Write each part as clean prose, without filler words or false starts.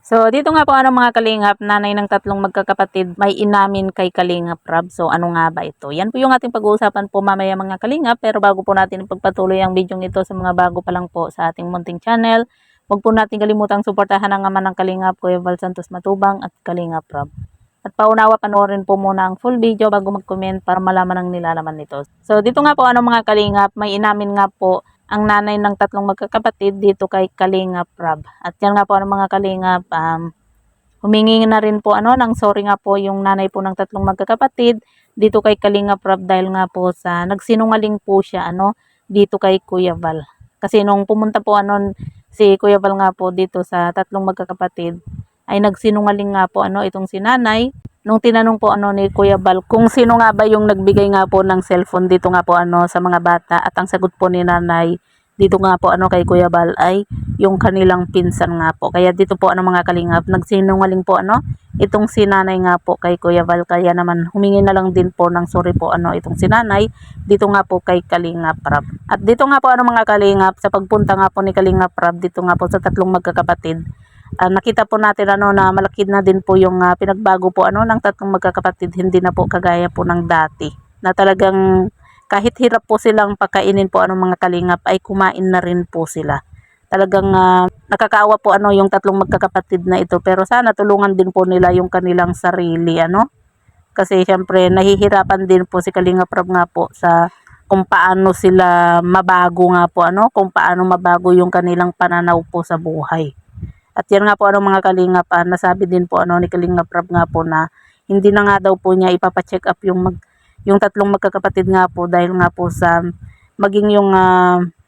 So, dito nga po mga kalingap, nanay ng tatlong magkakapatid, may inamin kay Kalingap Rab. So, ano nga ba ito? Yan po yung ating pag-uusapan po mamaya mga kalingap. Pero bago po natin ipagpatuloy ang video ito sa mga bago pa lang po sa ating munting channel, huwag po natin kalimutang suportahan ang ama ng Kalingap, Kuya Val Santos Matubang at Kalingap Rab. At paunawa, panoorin po muna ang full video bago mag-comment para malaman ang nilalaman nito. So, dito nga po mga kalingap, may inamin nga po ang nanay ng tatlong magkakapatid dito kay Kalingap Rab. At yan nga po mga kalingap, humingi na rin po ng sorry nga po yung nanay po ng tatlong magkakapatid dito kay Kalingap Rab dahil nga po sa nagsinungaling po siya dito kay Kuya Val. Kasi nung pumunta po si Kuya Val nga po dito sa tatlong magkakapatid ay nagsinungaling nga po itong si nanay. Nung tinanong po ni Kuya Val kung sino nga ba yung nagbigay nga po ng cellphone dito nga po sa mga bata, at ang sagot po ni nanay dito nga po kay Kuya Val ay yung kanilang pinsan nga po. Kaya dito po mga kalingap, nagsinungaling po itong si nanay nga po kay Kuya Val. Kaya naman humingi na lang din po ng sorry po itong si nanay dito nga po kay Kalingap Rab. At dito nga po mga kalingap, sa pagpunta nga po ni Kalingap Rab dito nga po sa tatlong magkakapatid, nakita po natin na malaki na din po yung pinagbago po ng tatlong magkakapatid. Hindi na po kagaya po ng dati na talagang kahit hirap po silang pakainin po mga kalingap ay kumain na rin po sila. Talagang nakakaawa po yung tatlong magkakapatid na ito, pero sana tulungan din po nila yung kanilang sarili kasi syempre nahihirapan din po si Kalingap Rab nga po sa kung paano sila mabago nga po kung paano mabago yung kanilang pananaw po sa buhay. At yan nga po mga kalingap, nasabi din po ni Kalingap Rab nga po na hindi na nga daw po niya ipapa-check up yung tatlong magkakapatid nga po dahil nga po sa maging yung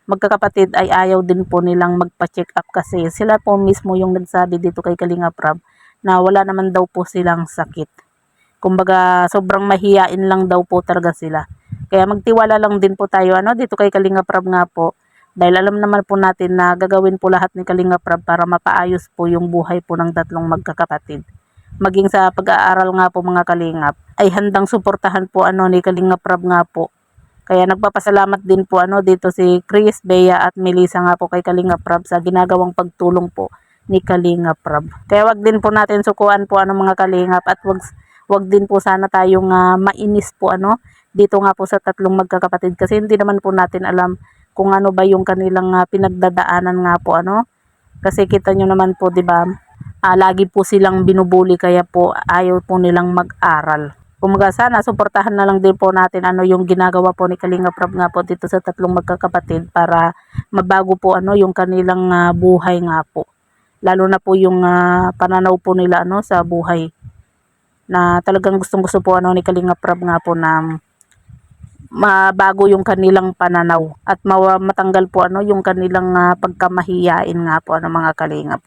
magkakapatid ay ayaw din po nilang magpa-check up kasi sila po mismo yung nagsabi dito kay Kalingap Rab na wala naman daw po silang sakit. Kumbaga sobrang mahiyain lang daw po talaga sila. Kaya magtiwala lang din po tayo dito kay Kalingap Rab nga po. Dahil alam naman po natin na gagawin po lahat ni Kalingap Rab para mapaayos po yung buhay po ng tatlong magkakapatid. Maging sa pag-aaral nga po mga kalingap, ay handang suportahan po ni Kalingap Rab nga po. Kaya nagpapasalamat din po dito si Chris, Bea at Melissa nga po kay Kalingap Rab sa ginagawang pagtulong po ni Kalingap Rab. Kaya wag din po natin sukuan po mga kalingap, at wag din po sana tayong mainis po dito nga po sa tatlong magkakapatid kasi hindi naman po natin alam kung ano ba yung kanilang pinagdadaanan nga po kasi kita nyo naman po 'di ba, lagi po silang binubuli kaya po ayaw po nilang mag-aral. Kumaga sana suportahan na lang din po natin yung ginagawa po ni Kalingap Rab nga po dito sa tatlong magkakapatid para mabago po yung kanilang buhay nga po. Lalo na po yung pananaw po nila sa buhay na talagang gustong-gusto po ni Kalingap Rab nga po na mabago yung kanilang pananaw at matanggal po yung kanilang pagkamahiyain nga po mga kalingap.